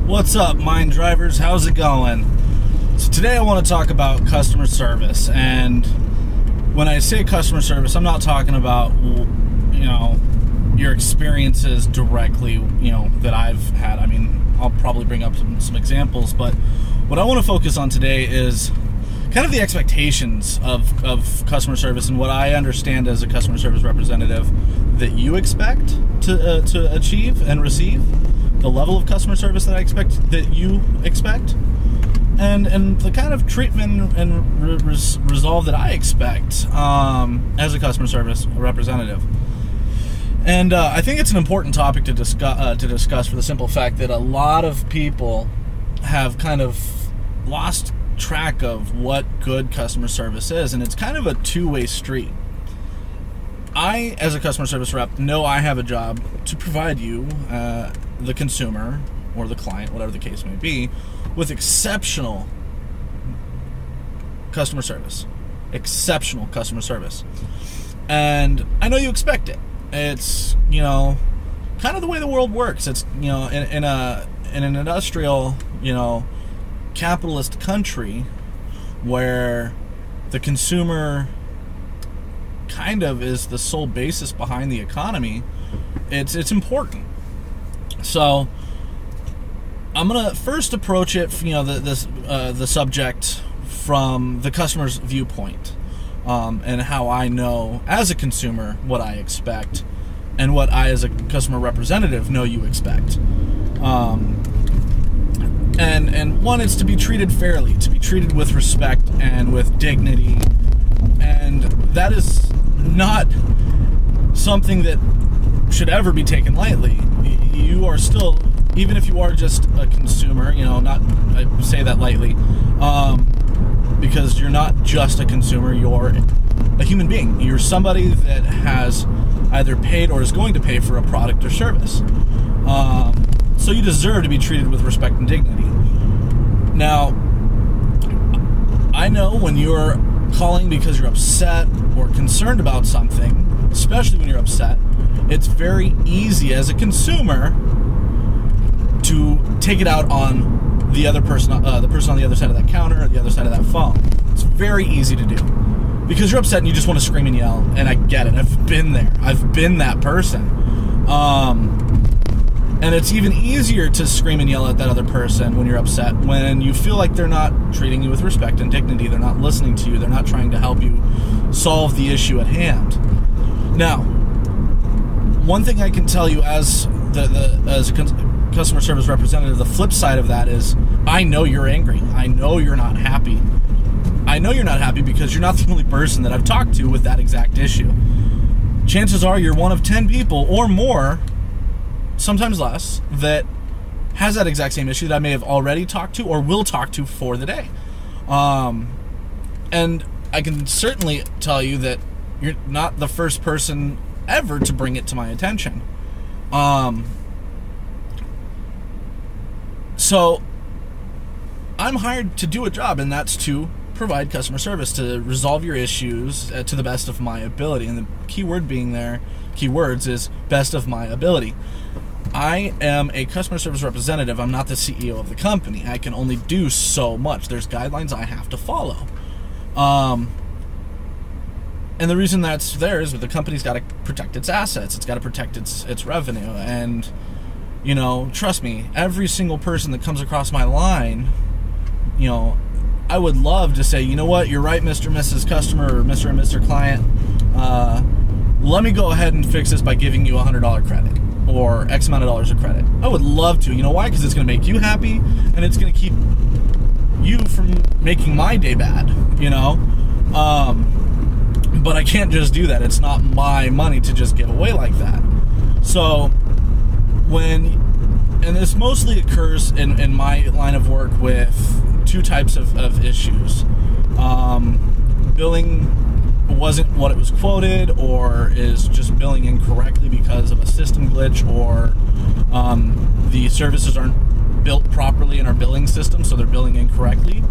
What's up, Mind Drivers? How's it going? So today I want to talk about customer service. And when I say customer service, I'm not talking about, your experiences directly, that I've had. I mean, I'll probably bring up some examples, but what I want to focus on today is kind of the expectations of customer service and what I understand as a customer service representative that you expect to achieve and receive. The level of customer service that I expect, that you expect, and the kind of treatment and resolve that I expect as a customer service representative. And I think it's an important topic to discuss for the simple fact that a lot of people have kind of lost track of what good customer service is, and it's kind of a two-way street. I, as a customer service rep, know I have a job to provide you, the consumer or the client, whatever the case may be, with exceptional customer service. Exceptional customer service. And I know you expect it. It's, kind of the way the world works. It's, in an industrial, capitalist country where the consumer kind of is the sole basis behind the economy, it's important. So I'm gonna first approach it, the subject from the customer's viewpoint, and how I know as a consumer what I expect, and what I as a customer representative know you expect. And one is to be treated fairly, to be treated with respect and with dignity, and that is not something that should ever be taken lightly. You are still, even if you are just a consumer, I say that lightly, because you're not just a consumer, you're a human being. You're somebody that has either paid or is going to pay for a product or service. So you deserve to be treated with respect and dignity. Now, I know when you're calling because you're upset or concerned about something, especially when you're upset, it's very easy as a consumer to take it out on the other person, the person on the other side of that counter or the other side of that phone. It's very easy to do because you're upset and you just want to scream and yell, and I get it. I've been there. I've been that person. And it's even easier to scream and yell at that other person when you're upset, when you feel like they're not treating you with respect and dignity, they're not listening to you, they're not trying to help you solve the issue at hand. Now, one thing I can tell you as a customer service representative, the flip side of that is I know you're angry. I know you're not happy. I know you're not happy because you're not the only person that I've talked to with that exact issue. Chances are you're one of 10 people or more, sometimes less, that has that exact same issue that I may have already talked to or will talk to for the day. And I can certainly tell you that you're not the first person ever to bring it to my attention. So I'm hired to do a job, and that's to provide customer service, to resolve your issues to the best of my ability. And the keywords is best of my ability. I am a customer service representative. I'm not the CEO of the company. I can only do so much. There's guidelines I have to follow. And the reason that's there is that the company's got to protect its assets. It's got to protect its revenue. And, trust me, every single person that comes across my line, I would love to say, you know what, you're right, Mr. and Mrs. Customer, or Mr. and Mr. Client. Let me go ahead and fix this by giving you $100 credit or X amount of dollars of credit. I would love to. You know why? Because it's going to make you happy, and it's going to keep you from making my day bad, But I can't just do that. It's not my money to just give away like that. So and this mostly occurs in my line of work with two types of issues. Billing wasn't what it was quoted, or is just billing incorrectly because of a system glitch, or the services aren't built properly in our billing system, so they're billing incorrectly,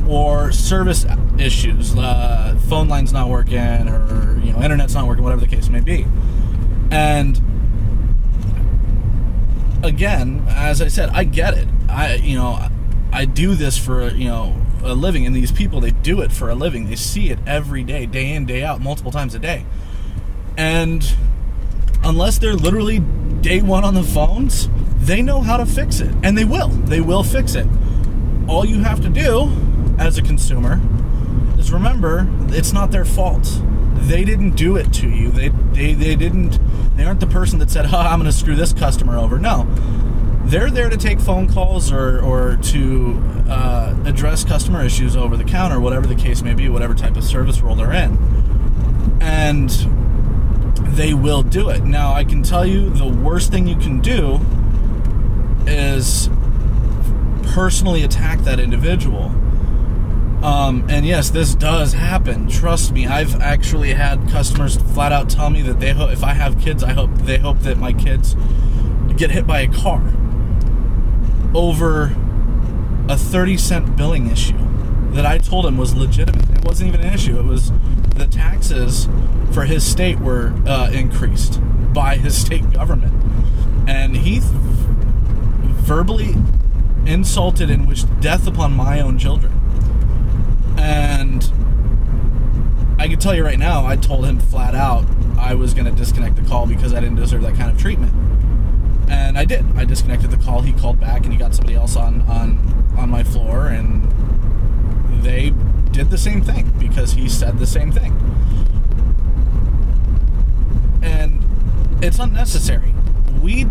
or service issues, phone line's not working, or internet's not working, whatever the case may be. And again, as I said, I get it. I do this for a living, and these people, they do it for a living. They see it every day, day in, day out, multiple times a day. And unless they're literally day one on the phones, they know how to fix it, and they will fix it. All you have to do as a consumer is remember, it's not their fault. They didn't do it to you. They aren't the person that said, I'm going to screw this customer over. No, they're there to take phone calls or to address customer issues over the counter, whatever the case may be, whatever type of service role they're in. And they will do it. Now, I can tell you the worst thing you can do is personally attack that individual. And yes, this does happen. Trust me, I've actually had customers flat out tell me that if I have kids, they hope that my kids get hit by a car over a 30-cent billing issue that I told him was legitimate. It wasn't even an issue. It was the taxes for his state were increased by his state government. And he verbally insulted and wished death upon my own children. And I can tell you right now, I told him flat out I was going to disconnect the call because I didn't deserve that kind of treatment. And I did. I disconnected the call. He called back and he got somebody else on my floor, and they did the same thing because he said the same thing. And it's unnecessary. We,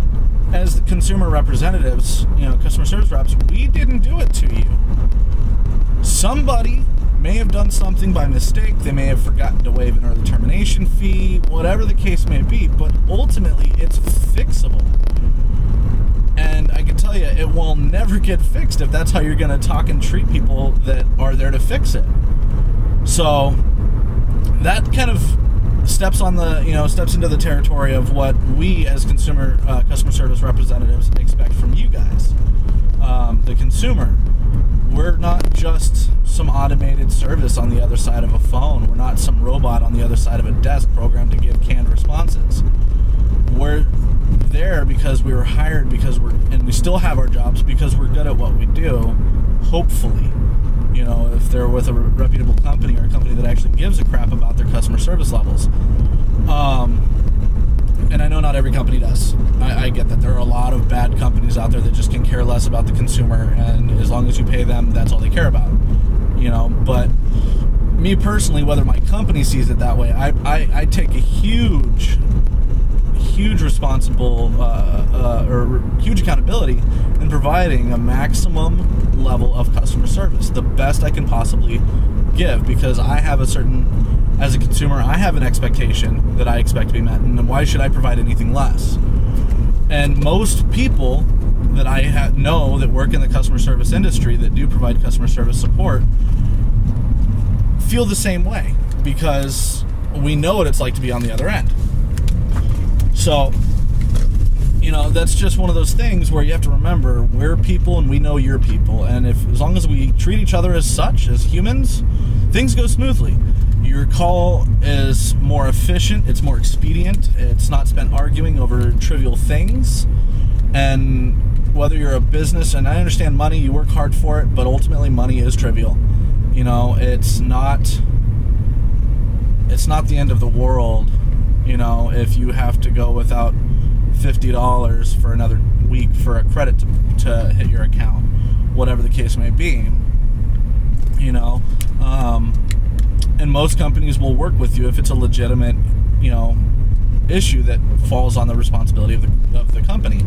as the consumer representatives, customer service reps, we didn't do it to you. Somebody may have done something by mistake. They may have forgotten to waive an early termination fee, whatever the case may be, but ultimately it's fixable. And I can tell you, it will never get fixed if that's how you're going to talk and treat people that are there to fix it. So that kind of steps into the territory of what we as customer service representatives expect from you guys, the consumer. We're not just some automated service on the other side of a phone. We're not some robot on the other side of a desk programmed to give canned responses. We're there because we were hired and we still have our jobs because we're good at what we do, hopefully. If they're with a reputable company or a company that actually gives a crap about their customer service levels. And I know not every company does. I get that. There are a lot of bad companies out there that just can care less about the consumer, and as long as you pay them, that's all they care about. But me personally, whether my company sees it that way, I take a huge huge accountability in providing a maximum level of customer service, the best I can possibly give, because as a consumer, I have an expectation that I expect to be met, and why should I provide anything less? And most people that I know that work in the customer service industry that do provide customer service support feel the same way, because we know what it's like to be on the other end. So, that's just one of those things where you have to remember we're people and we know you're people, and as long as we treat each other as such, as humans, things go smoothly. Your call is more efficient, it's more expedient, it's not spent arguing over trivial things. And whether you're a business, and I understand money, you work hard for it, but ultimately money is trivial. It's not the end of the world, if you have to go without $50 for another week for a credit to hit your account, whatever the case may be. And most companies will work with you if it's a legitimate, issue that falls on the responsibility of the company.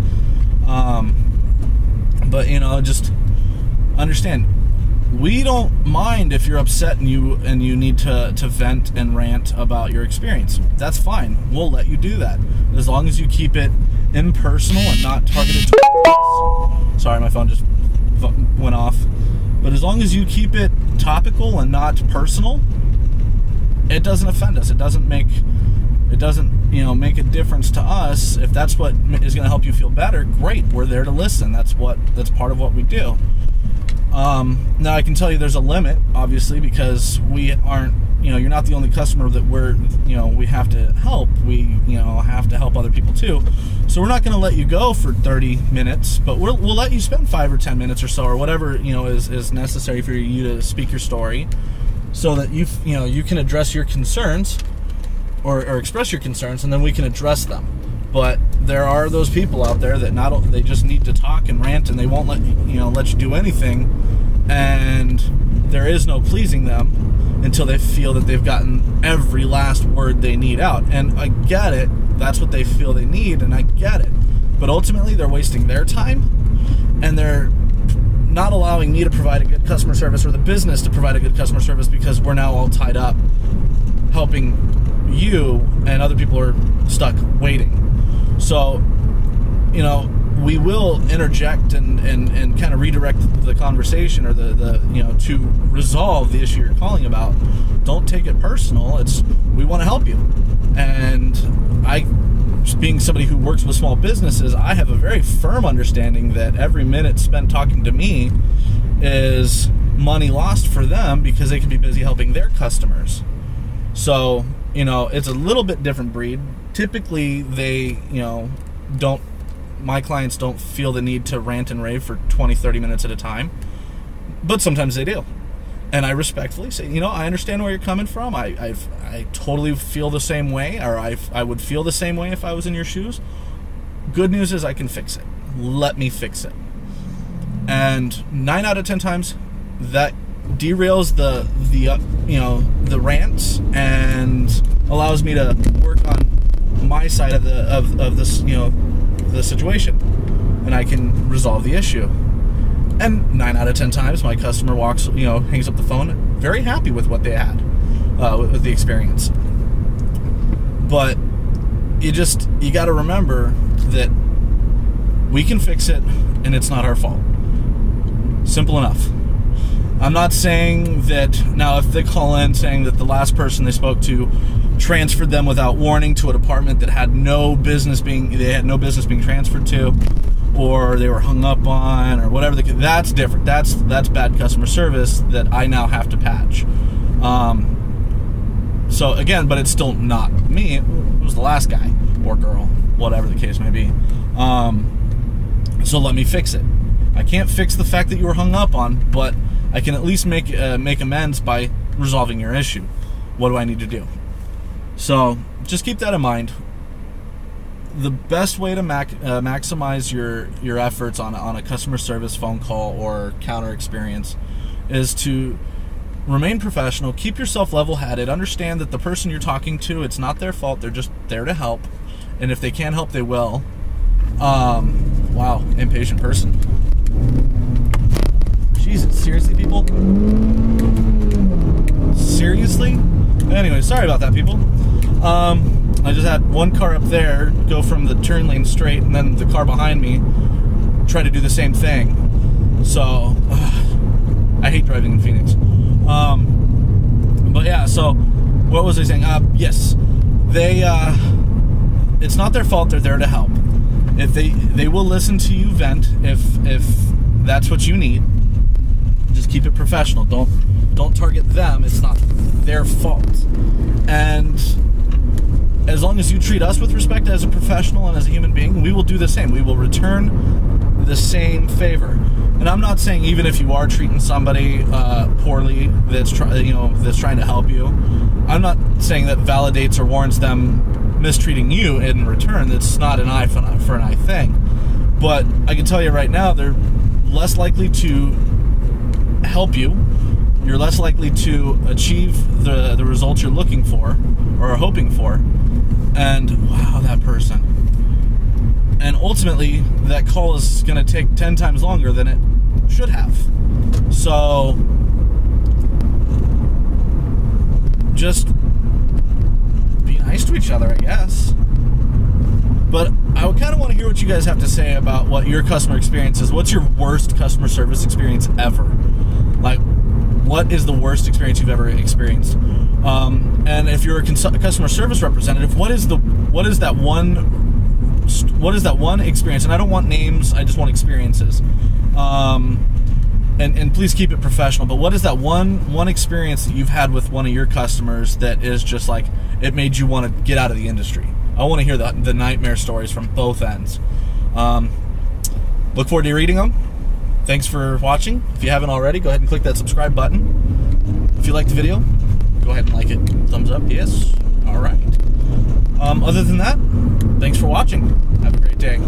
But just understand, we don't mind if you're upset and you need to vent and rant about your experience. That's fine. We'll let you do that, as long as you keep it impersonal and not targeted towards. Sorry, my phone just went off. But as long as you keep it topical and not personal, it doesn't offend us. It doesn't make a difference to us. If that's what is going to help you feel better, great. We're there to listen. That's part of what we do. Now I can tell you there's a limit, obviously, because we aren't you're not the only customer that we have to help. We have to help other people too. So we're not going to let you go for 30 minutes, but we'll let you spend 5 or 10 minutes or so, or whatever is necessary for you to speak your story, so that you can address your concerns or express your concerns, and then we can address them. But there are those people out there that they just need to talk and rant, and they won't let you do anything, and there is no pleasing them until they feel that they've gotten every last word they need out. And I get it. That's what they feel they need, and I get it. But ultimately, they're wasting their time, and they're not allowing me to provide a good customer service, or the business to provide a good customer service, because we're now all tied up helping you, and other people are stuck waiting. So, we will interject and kind of redirect the conversation, or the to resolve the issue you're calling about. Don't take it personal. We want to help you. And being somebody who works with small businesses, I have a very firm understanding that every minute spent talking to me is money lost for them, because they can be busy helping their customers. So, it's a little bit different breed. Typically, my clients don't feel the need to rant and rave for 20, 30 minutes at a time, but sometimes they do. And I respectfully say, I understand where you're coming from. I totally feel the same way, or I would feel the same way if I was in your shoes. Good news is I can fix it. Let me fix it. And 9 out of 10 times, that derails the rants and allows me to work on my side of this the situation, and I can resolve the issue. And 9 out of 10 times, my customer hangs up the phone, very happy with what they had, with the experience. But you got to remember that we can fix it, and it's not our fault. Simple enough. I'm not saying that now if they call in saying that the last person they spoke to transferred them without warning to a department that had no business being transferred to, or they were hung up on, or whatever, that's different. That's bad customer service that I now have to patch. So again, but it's still not me. It was the last guy or girl, whatever the case may be. So let me fix it. I can't fix the fact that you were hung up on, but I can at least make amends by resolving your issue. What do I need to do? So just keep that in mind. The best way to maximize your efforts on a customer service phone call or counter experience is to remain professional, keep yourself level-headed, understand that the person you're talking to, it's not their fault, they're just there to help, and if they can't help, they will. Wow, impatient person. Jesus, seriously, people? Seriously? Anyway, sorry about that, people. I just had one car up there go from the turn lane straight, and then the car behind me try to do the same thing. So, I hate driving in Phoenix. But yeah, so what was I saying? Yes, it's not their fault. They're there to help. If they will listen to you vent if that's what you need. Just keep it professional. Don't target them. It's not their fault. And as long as you treat us with respect as a professional and as a human being, we will do the same. We will return the same favor. And I'm not saying even if you are treating somebody poorly that's trying to help you, I'm not saying that validates or warrants them mistreating you in return. That's not an eye for an eye thing. But I can tell you right now, they're less likely to help you. You're less likely to achieve the results you're looking for or are hoping for. And wow, that person. And ultimately, that call is going to take 10 times longer than it should have. So just be nice to each other, I guess. But I would kind of want to hear what you guys have to say about what your customer experience is. What's your worst customer service experience ever? Like, what is the worst experience you've ever experienced? And if you're a customer service representative, what is that one experience? And I don't want names, I just want experiences. And and please keep it professional, but what is that one experience that you've had with one of your customers that is just like, it made you want to get out of the industry? I want to hear the nightmare stories from both ends. Look forward to reading them. Thanks for watching. If you haven't already, go ahead and click that subscribe button. If you liked the video, go ahead and like it. Thumbs up, yes. All right. Other than that, thanks for watching. Have a great day.